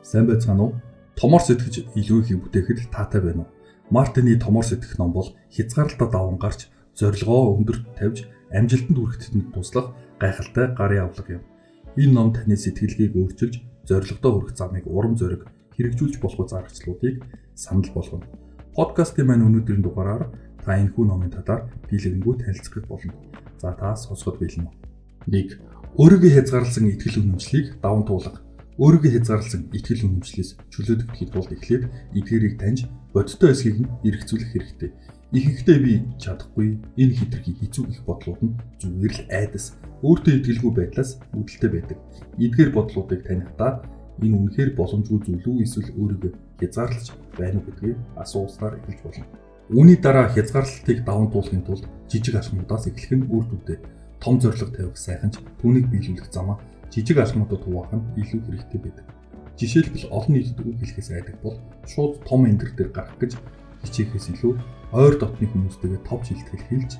Сайн байцгаана уу? Томор сэтгэж илүү их бүтээхэд таатай байна уу? Мартины Томор сэтгэх ном бол хязгаарлалтад даван гарч, зорилгоо өндөрт тавьж, амжилтанд хүрэхэд туслах гайхалтай гарын авлага юм. Энэ ном таны сэтгэлгээг өөрчилж, зорилгодоо хүрэх замыг урам зориг хэрэгжүүлж болох зарцлуудыг санал болгоно. Подкастын маань өнөөдрийн дугаараар та энэхүү номын талаар дийлэнгүй танилцах болно. За та сонсоход бэлэн үү? 1. Өөрийгөө хязгаарласан итгэл үнэмшлийг даван туулах. Өөрийгөө хязгаарласан итгэл үнэмшлээс чөлөөдөгдөхийн тулд эхлээд эдгээрийг таньж бодиттой эсхийг нь эргэцүүлэх хэрэгтэй. Ихэнхдээ би чадахгүй, энэ хитрхи хэцүү их бодлууд нь зүгээр л айдас, өөртөө итгэлгүй байдлаас үүдэлтэй байдаг. Эдгээр бодлуудыг танихдаа энэ үнэхээр боломжгүй зүйл үү эсвэл өөрийгөө хязгаарлаж байна уу гэдгийг асууснаар эхэлж болно. Үүний дараа хязгаарлалтыг даван туулахын тулд жижиг алхмуудаас эхлэх нь үр дүнтэй. Том зорилго тавих сайханч түүнийг биелүүлэх замаа жижиг алхмуудад хуваах нь илүү хэрэгтэй байдаг. Жишээлбэл олон нийтэд үг хэлэхээс айдаг бол шууд том эндэр дээр гарах гэж хичээхээс илүү ойр дотны хүмүүстэйгээ тов шилтгэл хэлж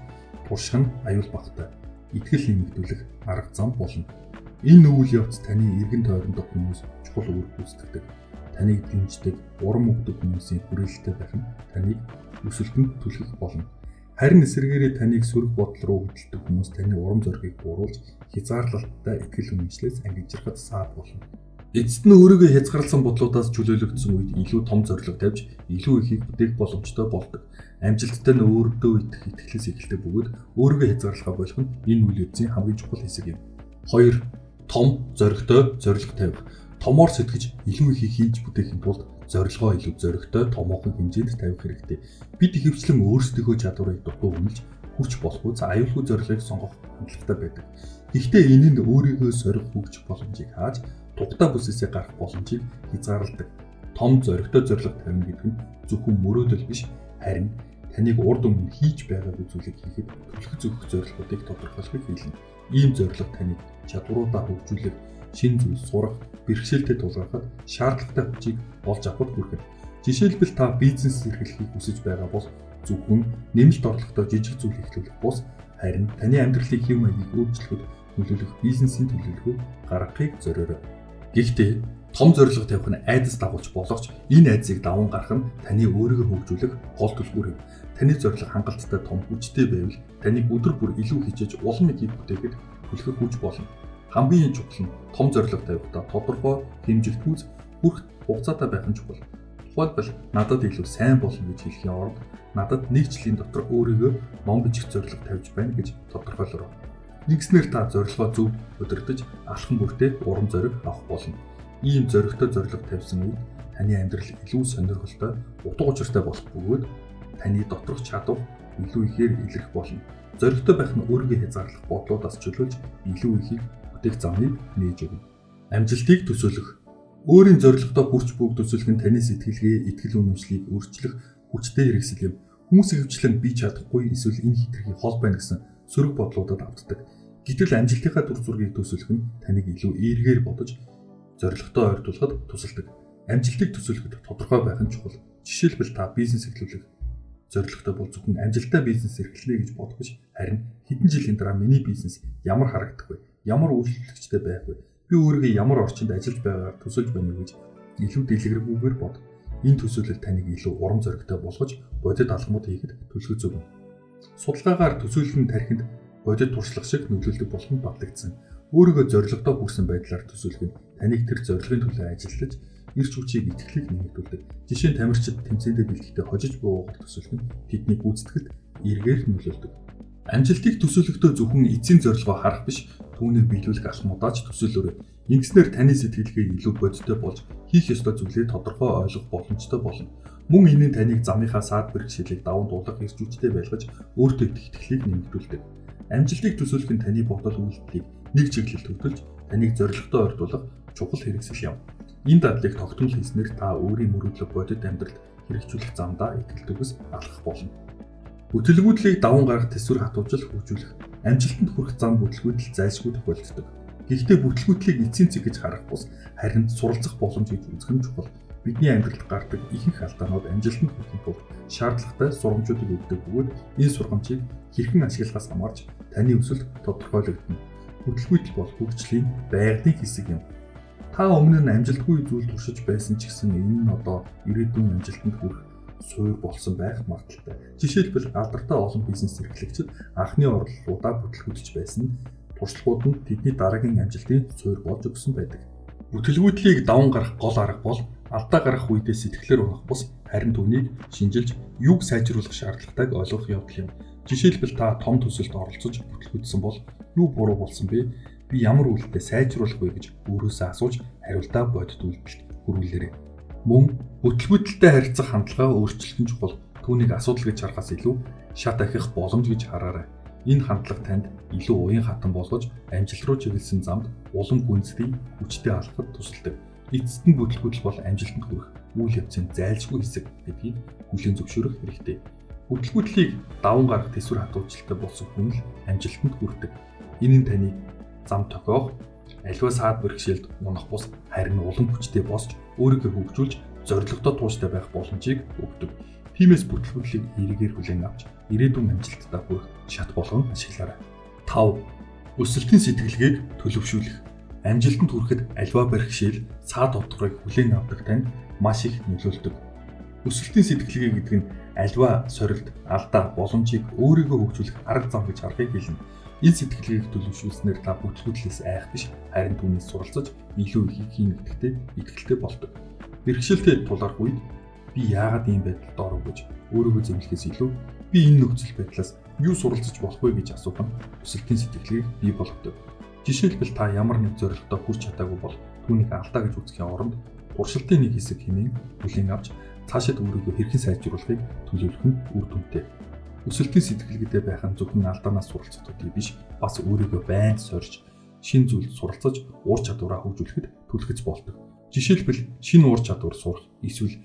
турших нь аюул багтай. Итгэл нэмэгдүүлэх арга зам болно. Энэ үйл явц таны эргэн тойрондох хүмүүс чухал үр гүйцэтгэдэг. Таныг дэмждэг, урам өгдөг хүмүүсийн хүрээлэлтэй байх нь таныг өсөлтөнд түлхэх болно. Харин эсвэргээрээ таныг сөрөг бодол руу хөдөлдөг хүмүүс таны урам зоригийг бууруулж хязгаарлалттай итгэл үнэмшлээс ангижрахад саад болно. Эцэст нь өөрийгөө хязгаарласан бодлуудаас чөлөөлөгдсөн үед илүү том зорилго тавьж илүү ихийг бүтээх боломжтой болдог. Амжилттай нь өөртөө итгэх итгэлээс эхэлдэг бөгөөд өөрийгөө хязгаарлахаа болох нь энэ үйл явцын хамгийн чухал хэсэг юм. 2. Том зоригтой зорилго тавих. Томоор сэтгэж илүү ихийг хийж бүтээхийн тулд зорилгоо илүү зоригтой томоохон хэмжээнд тавих хэрэгтэй. Бид ихэвчлэн өөрсдийнхөө чадварыг дутуу үнэлж хүч болохгүй аюулгүй зорилгыг сонгох хандлагатай байдаг. Гэхдээ энэ нь өөрийгөө сорих хөгжих боломжийг хааж тухтай бүсээсээ гарах боломжийг хязгаарладаг. Том зоригтой зорилго тавина гэдэг нь зөвхөн мөрөөдөл биш, харин таныг урд өмнө хийж байгаагүй зүйлийг хийхэд түлхэх зөвхөх зорилгоодыг тодорхойлохыг хэлнэ. Ийм зорилго таныг чадваруудаа хөгжүүлэх, шинэ зүйл сурах, бэрхшээлтэй тулгархад шаардлагатай хүчийг олж авахд хүргэнэ. Жишээлбэл та бизнес эрхлэхийг хүсэж байгаа бол зөвхөн нэмэлт орлоготой жижиг зүйл эхлүүлэх бус, харин таны амьдралыг хэв маягийг өөрчлөхөд нөлөөлөх бизнесийн төлөвлөгөө гаргахыг зориорой. Гэхдээ том зорилго тавих нь айдас дагуулж болох ч энэ айдсыг даван гарах нь таны өөрийгөө хөгжүүлэх гол түлхүүр юм. Таны зорилго хангалттай том хүчтэй байвал таныг өдөр бүр илүү хичээж улам их бүтээхэд түлхэх хүч болно. Хамгийн чухал нь том зорилго тавихдаа тодорхой хэмжигт хүч хүрэх хугацаатай байх нь чухал. Тухайлбал надад илүү сайн болно гэж хэлхийн оронд надад нэг жилийн дотор өөрийгөө ном бичих зорилго тавьж байна гэж тодорхойлороо. Нэгснээр та зорилгоо зөв удирдах, алхам бүртээ урам зориг авах болно. Ийм зоригтой зорилго тавьсан үед таны амьдрал илүү сонирхолтой, утга учиртай болох бөгөөд таны доторх чадвар илүү ихээр илэрх болно. Зоригтой байх нь өөрийгөө хязгаарлах бодлуудаас чөлөөлж илүү ихийг бүтээх замыг нээж өгнө. Амжилтыг төсөөлөх. Өөрийн зорилгодоо хүрч буг төсөөлөх нь таны сэтгэлгээ, итгэл үнэмшлийг өөрчлөх хүчтэй хэрэгсэл юм. Хүмүүс ихэвчлэн би чадахгүй эсвэл энэ хитрхи хол байна гэсэн сөрөг бодлуудад автдаг. Гэтэл амжилтынхаа түр зургийг төсөөлөх нь таныг илүү эергээр бодож зорилготой ойртуулахад тусалдаг. Амжилтыг төсөөлөхөд тодорхой байх нь чухал. Жишээлбэл та бизнес эхлүүлэх зорилготой бол зөвхөн амжилттай бизнес эрхлэнэ гэж бодох биш, харин хэдэн жилийн дараа миний бизнес ямар харагдах вэ? Ямар үйлчлэгчтэй байх вэ? Би өөрийгөө ямар орчинд ажиллаж байгаагаар төсөөлж байна уу гэж илүү дэлгэрэнгээр бод. Энэ төсөөлөл таныг илүү урам зоригтой болгож бодит алхмууд хийхэд түлхэж өгнө. Судалгаагаар төсөөлөл нь тархинд бодит туршлага шиг нөлөөлдөг болох нь батлагдсан. Өөрийгөө зорилгодоо хүрсэн байдлаар төсөөлөх нь таныг тэр зорилгын төлөө ажиллаж эрч хүчийг итгэлийг нэмэгдүүлдэг. Жишээ нь тамирчид тэмцээндээ бэлтгэхдээ хожиж буугаар төсөөлөх нь тэдний гүйцэтгэлд эргээр нөлөөлдөг. Амжилтыг төсөөлөхдөө зөвхөн эцсийн зорилгоо харах биш, түүнийг биелүүлэх алхмуудаа ч төсөөлөөрэй. Ингэснээр таны сэтгэлгээ илүү бодиттой болж хийх ёстой зүйлээ тодорхой ойлгох боломжтой болно. Мөн энэ нь таныг замынхаа саад бэрхшээлийг даван туулах эрч хүчтэй байлгаж өөртөө итгэх итгэлийг нэмэгдүүлдэг. Амжилтыг төсөөлөх нь таны бодол үйлдэлийг нэг чиглэлд хөтөлж таныг зорилготой ойртуулах чухал хэрэгсэл юм. Энэ дадлыг тогтмол хийснээр та өөрийн мөрөөдлөг бодит амьдралд хэрэгжүүлэх замдаа итгэлтгөөс алхах болно. Бүтлгүүдлийг даван гарах төсвөр хатуужил хөгжүүлэх. Амжилтанд хүрэх зам бүтлгүүдэл зайлшгүй тохиолддог. Гэхдээ бүтлгүүдлийг эцсийн цэг гэж харах бус харин суралцах боломж гэж үзэх нь чухал. Бидний амьдралд гардаг ихэнх алдаанууд амжилтанд хүрэхин тулд шаардлагатай сургамжуудыг өгдөг бөгөөд энэ сургамжийг хэрхэн ашиглахаас хамаарч таны өсөлт тодорхойлогдно. Бүтлгүүтэл бол хөгжлийн байгалийн хэсэг юм. Та өмнө нь амжилтгүй зүйл туршиж байсан ч гэсэн энэ нь одоо ирээдүйн амжилтанд хүрэх суурь болсон байх магадaltaй. Жишээлбэл алдартай олон бизнес эрхлэгчид анхны орлогуудаа бүтлгүүдж байсан туршлагууд нь тэдний дараагийн амжилтын суурь болж өгсөн байдаг. Бүтлгүүдлийг даван гарах гол арга бол алдаа гарах үедээ сэтгэлээр унах бус харин түүнийг шинжилж юуг сайжруулах шаардлагатайг ойлгох явдал юм. Жишээлбэл та том төсөлд оролцож бүтлгүүдсэн бол юу буруу болсон бэ? Би ямар үйлдэлээ сайжруулах вэ гэж өөрөөсөө асууж хариултаа бодит үйлдэлд хүрүүлээрэй. Мөн бүтлгүүтэлтэй харилцах хандлага өөрчлөлтөн чухал. Түүнийг асуудал гэж харахаас илүү шат ахих боломж гэж хараарай. Энэ хандлага танд илүү уян хатан болгож амжилт руу чиглэсэн замд улам гүнзгий хүчтэй алхахад тусалдаг. Эцэст нь бүтлгүүдэл бол амжилтанд хүрэх үйл явцын зайлшгүй хэсэг гэдгийг хүлээн зөвшөөрөх хэрэгтэй. Бүтлгүүдлийг даван гарах төсвөр хатуучилтай болсон хүн л амжилтанд хүрдэг. Энэ нь таныг зам тохиох, аливаа саад бэрхшээлд унах бус харин улам хүчтэй босч өөрийгөө хөгжүүлж зорилгодоо тууштай байх боломжийг өгдөг. Тиймээс бүтлгүүдлийг эргээр хүлээн авч ирээдүйн амжилттай хүрэх шат болгон ашиглаарай. 5. Өсөлтийн сэтгэлгээг төлөвшүүлэх. Амжилтанд хүрэхэд аливаа бэрхшээл, саад утгыг хүлээн авдаг танд маш их нөлөөлдөг. Өсөлтийн сэтгэлгээ гэдэг нь аливаа сорилт, алдаа, боломжийг өөрийгөө хөгжүүлэх арга зам гэж харахыг хэлнэ. Энэ сэтгэлгээг төлөвшүүлснээр та бүтлгүүдлээс айх биш, харин түүнээс суралцаж илүү их хийнэ гэдэгтээ итгэлтэй болдог. Бэрхшээлтэй тулгарх үед би яагаад ийм байдалд оров гэж өөрийгөө зэмлэхээс илүү би энэ нөхцөл байдлаас юу суралцж болох вэ гэж асуух нь өсөлтийн сэтгэлгээг бий болгодог. Жишээлбэл та ямар нэг зорилгодоо хүрч чадаагүй бол түүнийг алдаа гэж үзэхийн оронд туршилтын нэг хэсэг хэмээн хүлээн авч цаашид өөрийгөө хэрхэн сайжруулахыг төлөвлөх нь үр дүнтэй. Өсөлтийн сэтгэлгээтэй байх нь зөвхөн алдаанаас суралцах төдий биш, бас өөрийгөө байнга сорж, шинэ зүйлд суралцаж, ур чадвараа хөгжүүлэхэд түлхэж болдог. Жишээлбэл шинэ ур чадвар сурах, эсвэл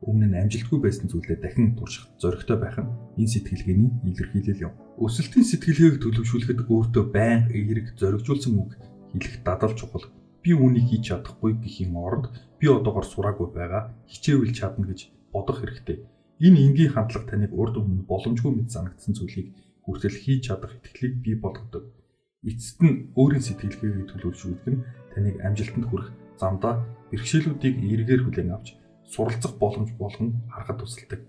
өмнө нь амжилтгүй байсан зүйлээ дахин турших зоригтой байх нь энэ сэтгэлгээний илэрхийлэл юм. Өсөлтийн сэтгэлгээг төлөвшүүлэхэд өөртөө байнга эерэг зоригжуулсан үг хэлэх дадал чухал. Би үүнийг хийж чадахгүй гэхийн оронд би одоогоор сураагүй байгаа, хичээвэл чадна гэж бодох хэрэгтэй. Энэ энгийн хандлага таныг урд өмнө боломжгүй мэт санагдсан зүйлийг хүртэл хийж чадах итгэлийг бий болгодог. Эцэст нь өөрийн сэтгэлгээгээ төлөвшүүлэх нь таныг амжилтанд хүрэх замдаа бэрхшээлүүдийг эргээр хүлээн авч суралцах боломж болгон харахад тусалдаг.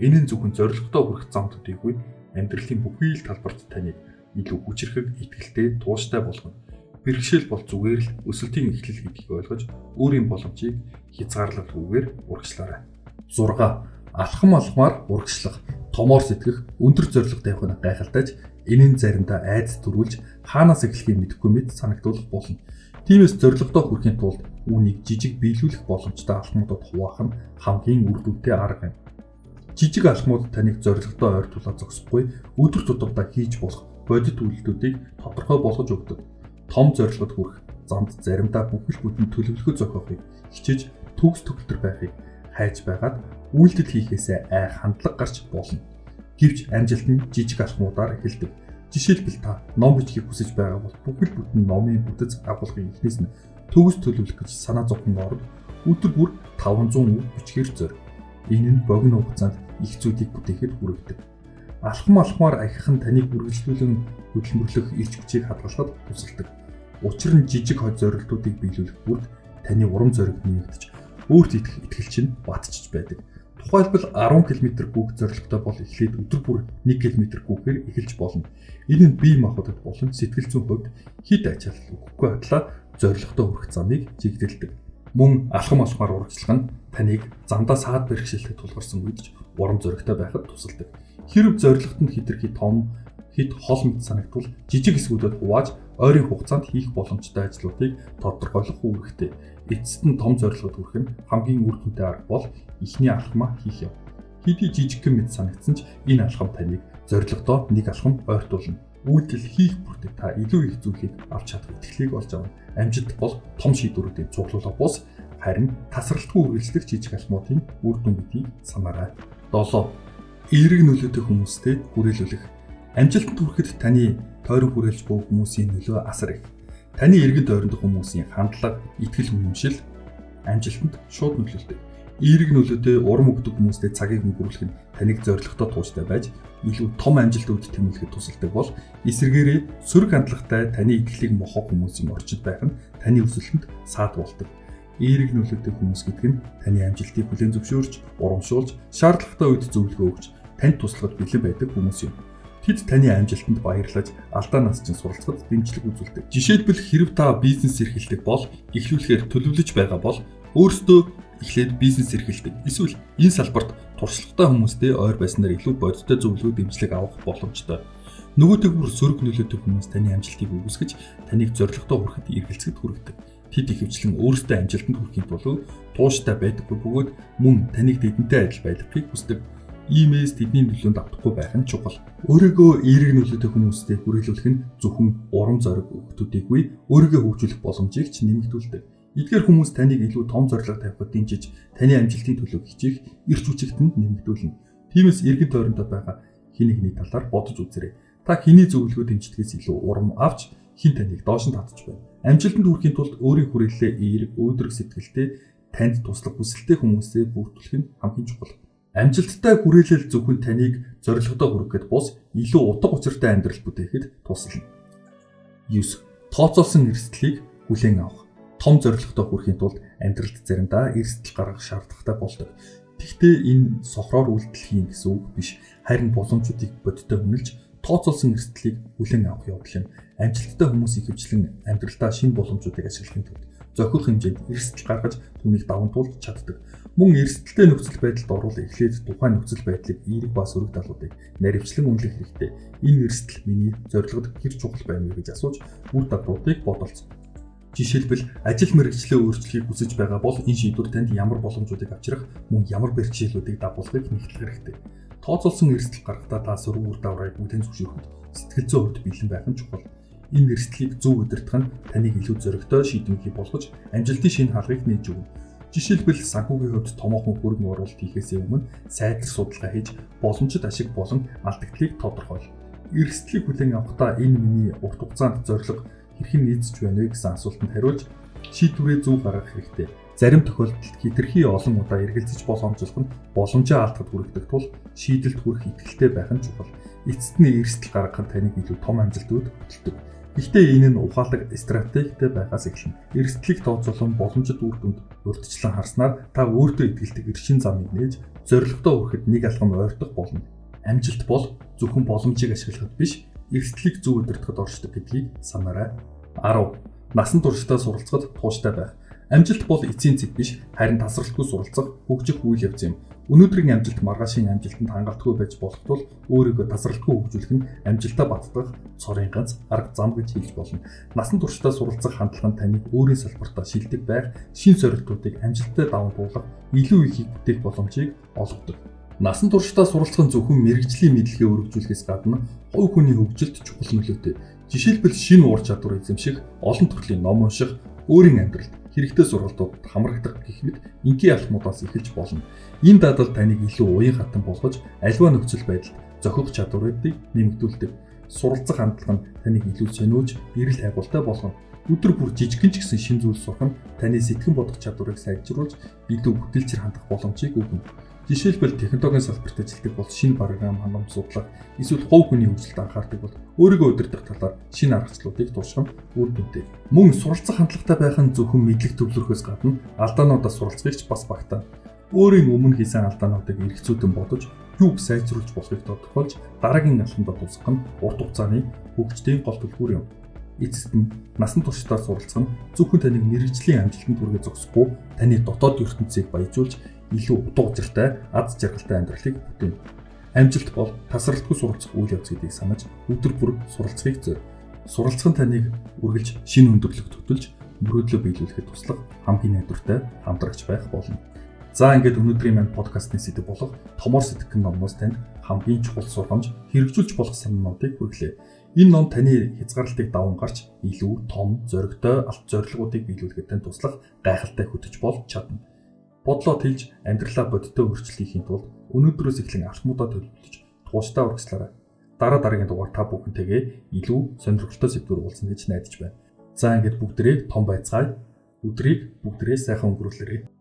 Энэ нь зөвхөн зорилготой хүрэх зам төдийгүй амьдралын бүхий л талбарт таныг илүү хүчрхэг, итгэлтэй, тууштай болгоно. Бэрхшээл бол зүгээр л өсөлтийн эхлэл гэдгийг ойлгож өөрийн боломжийг хязгаарлалгүйгээр урагшлаарай. 6. Алхам урагшлах, томоор сэтгэх, өндөр зорилго тавих нь гайхалтайж энэ нь заримдаа айдас төрүүлж хаанаас эхлэхийг мэдэхгүй мэд санагдуулах болно. Тиймээс зорилгодоо хүрэхийн тулд үүнийг жижиг биелүүлэх боломжтой алхмуудад хуваах нь хамгийн үр дүнтэй арга юм. Жижиг алхмууд таныг зорилгодоо ойртуулаад зогсохгүй өдөр тутамдаа хийж болох бодит үйлдэлүүдийг тодорхой болгож өгдөг. Том зорилгод хүрэх замд заримдаа бүхэл бүтэн төлөвлөгөө зохиохыг хичээж төгс төгөлтөр байхыг хайж байгаад үйлдэл хийхээсээ хандлага гарч болно. Гэвч амжилт нь жижиг алхмуудаар эхэлдэг. Жишээлбэл та ном бичихийг хүсэж байгаа бол бүхэл бүтэн номын бүтэц агуулгын эхнээс нь төгс төлөвлөх гэж санаа зовхын оронд өдөр бүр 500 үг бичихээр зорь. Энэ нь богино хугацаанд их зүйлийг бүтээхэд хүргэдэг. Алхмаар ахих нь таныг үргэлжлүүлэн хөдөлмөрлөх эрч хүчийг хадгалахад тусалдаг. Учир нь жижиг хoj зорилтуудыг биелүүлэх бүрд таны урам зориг нэмэгдэж өөрт итгэх итгэл чинь батчиж байдаг. Тухайлбал 10 км гүйх зорилготой бол эхлээд өдөр бүр 1 км гүйхээр эхэлж болно. Энэ нь бие махбодод болон сэтгэл зүйн хувьд хэд ачаалал өгөхгүй хадлаа зорилготой хүрэх замыг чигдэлдэг. Мөн алхмаар урагшлах нь таныг замдаа саад бэрхшээлтэй тулгарсан үед ч урам зоригтой байхад тусалдаг. Хэрв зорилгот нь хэтэрхий том, хэд хол мэт санагдвал жижиг хэсгүүдэд хувааж ойрын хугацаанд хийх боломжтой ажлуудыг тодорхойлох үүрэгтэй. Эцэст нь том зорилгод хүрэх нь хамгийн үр дүнтэй арга бол эхний алхмаа хийх юм. Хэдий жижигхэн мэт санагдсан ч энэ алхам таныг зорилгодоо нэг алхам ойртуулна. Үйлдэл хийх бүртээ та илүү их зүйлийг авч чадах итгэлийг олж авна. Амжилт бол том шийдвэрүүдийн цуглуулга бус, харин тасралтгүй үргэлжлэх жижиг алхмуудын үр дүн гэдгийг санаарай. 7. Эерэг нөлөөтэй хүмүүстэй хүрээлүүлэх. Амжилтанд хүрэхэд таны тойрон хүрээлж буй хүмүүсийн нөлөө асар их. Таны эргэн тойронд хүмүүсийн хандлага, итгэл үнэмшил амжилтанд шууд нөлөөлдөг. Эерэг нөлөөтэй урам өгдөг хүмүүстэй цагийг өнгөрүүлэх нь таныг зоригтой тууштай байж илүү том амжилтууд тэмүүлэхэд тусалдаг бол эсвэргээрээ сөрөг хандлагатай таны итгэлийг мохох хүмүүсийн орчинд байх нь таны өсөлтөнд саад болдог. Эерэг нөлөөтэй хүмүүс гэдэг нь таны амжилтыг хүлээн зөвшөөрч, урамшуулж, шаардлагатай үед зөвлөгөө өгч, танд туслахад бэлэн байдаг хүмүүс юм. Тэд таны амжилтанд баярлаж, алдаанаас ч суралцахад дэмжлэг үзүүлдэг. Жишээлбэл хэрэв та бизнес эрхэлдэг бол эхлүүлэхээр төлөвлөж байгаа бол өөрсдөө эхлээд бизнес эрхэлдэг. Эсвэл энэ салбарт туршлагатай хүмүүстэй ойр байснаар илүү бодиттой зөвлөгөө дэмжлэг авах боломжтой. Нөгөө төгөр сөрөг нөлөөтэй хүмүүс таны амжилтыг үгүйсгэж, таныг зорилготой хүрэхэд эргэлзэхэд хүргэдэг. Тэд ихэвчлэн өөрсдөө амжилтанд хүрэхийн тулд тууштай байдаггүй бөгөөд мөн таныг тэдэнтэй адил байлгахыг хүсдэг. Иймээс тэдний нөлөөнд автахгүй байх нь чухал. Өөрийгөө эерэг нөлөөтэй хүмүүстэй хүрээлүүлэх нь зөвхөн урам зориг өгөхөдийгүй өөрийгөө хөгжүүлэх боломжийг ч нэмэгдүүлдэг. Эдгээр хүмүүс таныг илүү том зорилго тавихад дэмжиж, таны амжилтын төлөө хичээх эрч хүчигтэнд нэмэгдүүлнэ. Тиймээс эргэн тойрондоо байгаа хэн нэгний талаар бодож үзээрэй. Та хэний зөвлөгөө дэмждгээс илүү урам авч хэн таныг доош нь татж байна. Амжилтанд хүрэхийн тулд өөрийн хүрээлэлээ эерэг, өөдрөг сэтгэлтэй, танд туслах хүсэлтэй хүмүүсээ бүрдүүлэх нь хамгийн чухал. Амжилттай хүрээлэл зөвхөн таныг зорилгодоо хүрэхэд бус илүү утга учиртай амьдрал бүтээхэд тусална. 9. Тооцоолсон эрсдлийг хүлээн авах. Том зорилгодоо хүрэхийн тулд амьдралд заримдаа эрсдэл гаргах шаардлагатай болдог. Гэхдээ энэ сохроор үйлдэл хийн гэсэн үг биш. Харин боломжуудыг бодиттой үнэлж, тооцоолсон эрсдлийг хүлээн авах явдал юм. Амжилттай хүмүүс ихэвчлэн амьдралдаа шинэ боломжуудыг ашиглахын тулд зохих хэмжээнд эрсдэл гаргаж түүнийг даван туулж чаддаг. Мөн эрсдэлтэй нөхцөл байдалд орвол эхлээд тухайн нөхцөл байдлыг эерэг ба сөрөг талуудыг наривчлан үнэлэх хэрэгтэй. Энэ эрсдэл миний зорилгод хэр чухал байна вэ гэж асууж үр дагавруудыг бодолцоо. Жишээлбэл ажил мэргэжлээ өөрчлөхийг хүсэж байгаа бол энэ шийдвэр танд ямар боломжуудыг авчрах, мөн ямар бэрхшээлүүдийг дагуулахыг нэгтгэх хэрэгтэй. Тооцоолсон эрсдэл гаргахдаа та сөрөг үр дагаврыг бүтээн зөвшөөрөхөд сэтгэл зүйн хувьд бэлэн байх нь чухал. Энэ эрсдлийг зөв удирдах нь таныг илүү зоригтой шийдвэрийг болгож амжилтын шинэ хаалгыг нээж өгнө. Жишээлбэл санхүүгийн хувьд томоохон хөрөнгө оруулалт хийхээс өмнө сайдар судалгаа хийж боломжит ашиг болон алдагдлыг тодорхойл. Эрсдлийг хүлээн авахдаа энэ миний урт хугацаанд зорилго хэрхэн нийцэж байна вэ гэсэн асуултанд хариулж шийдвэрээ зөв гаргах хэрэгтэй. Зарим тохиолдолд хэтэрхий олон удаа эргэлзэж боломжлох нь боломжоо алдахад хүрэгдэх тул шийдэлд хүрэх итгэлтэй байх нь чухал. Эцэст нь эрсдэл гаргах нь таныг илүү том амжилтууд хөтөлдөг. Гэхдээ энэ нь ухаалаг стратегтэй байгаас эхэлнэ. Эрсдлийг тооцоолон боломжит үр дүнд урьдчилан харснаар та өөртөө итгэлдэг эршин замыг нээж зорилготой хүрэхэд нэг алхам ойртох болно. Амжилт бол зөвхөн боломжийг ашиглахад биш, эрсдлийг зөв удирдахад оршдог гэдгийг санаарай. 10. Насан туршдаа суралцахад тууштай байх. Амжилт бол эцсийн цэг биш, харин тасралтгүй суралцах, хөгжих үйл явц юм. Өнөөдрийн амжилт маргаашийн амжилтанд хангалтгүй байж болох тул өөрийгөө тасралтгүй хөгжүүлэх нь амжилтаа баттгах цорын ганц арга зам гэж хэлж болно. Насан туршдаа суралцах хандлага нь таныг өөрийн салбартаа шилдэг байх, шин сорилтуудыг амжилттай даван туулах, илүү ихийг бүтээх боломжийг олгодог. Насан туршдаа суралцах нь зөвхөн мэрэгжлийн мэдлэгээ өргөжүүлэхээс гадна хувь хүний хөгжилд чухал нөлөөтэй. Жишээлбэл шинэ ур чадвар эзэмших, олон төрлийн ном унших, өөрийн амьдралд хэрэгтэй сургалтуудад хамрагдах гэх мэт энгийн алхмуудаас эхэлж болно. Энэ дадал таныг илүү уян хатан болгож, аливаа нөхцөл байдалд зохих чадваруудыг нэмэгдүүлдэг. Суралцах хандлага нь таныг илүү сониулж, эрэл хайгуултай болгоно. Өдөр бүр жижигхэн ч гэсэн шин зүйл сурах нь таны сэтгэн бодох чадварыг сайжруулж, илүү бүтээлчээр хандах боломжийг өгнө. Жишээлбэл технологийн салбарт ажилладаг бол шинэ програм хангамж судлах, эсвэл хувь хүний хөгжилд анхаардаг бол өөрийгөө удирдах талаар шинэ аргачлалуудыг турших нь үр дүнтэй. Мөн суралцах хандлагатай байх нь зөвхөн мэдлэг төвлөрөхөөс гадна алдаануудаас суралцахыг ч бас багтаана. Өөрийн өмнө хийсэн алдаануудыг эргэцүүлэн бодож, юуг сайжруулж болохыг тодорхойлж, дараагийн алхамд тусах нь урт хугацааны хөгжлийн гол түлхүүр юм. Эцэст нь насан туршдаа суралцах нь зөвхөн таныг мэрэгжлийн амжилтанд хүргэж зогсохгүй, таны дотоод ертөнцийг баяжуулж илүү утга учиртай, аз жаргалтай амьдралыг бүтээнэ. Амжилт бол тасралтгүй суралцах үйл явц гэдгийг санаж өдөр бүр суралцахыг зорь. Суралцах нь таныг үргэлж шинэ өндөрлөгт хөтөлж мөрөөдлөө биелүүлэхэд туслах хамгийн найдвартай хамтрагч байх болно. За ингээд өнөөдрийн маань подкастны сэдэв болох томор сэтгэх номноос танд хамгийн чухал сургамж, хэрэгжүүлж болох санаануудыг хүргэлээ. Энэ ном таны хязгаарлалтыг даван гарч илүү том, зоригтой алт зорилгоодыг биелүүлэхэд тань туслах гайхалтай хөтөч болж чадна. Бодлоо тэлж амьдралаа бодиттой өөрчлөхийн тулд өнөөдрөөс эхлэн алхмуудаа төлөвлөж тууштай урагшлаарай. Дараагийн дугаар та бүхэнтэйгээ илүү сонирхолтой сэдвээр уулзна гэж найдаж байна. За ингээд бүгдээ том байцгаая. Өдрийг бүгдээ сайхан өнгөрүүлээрэй.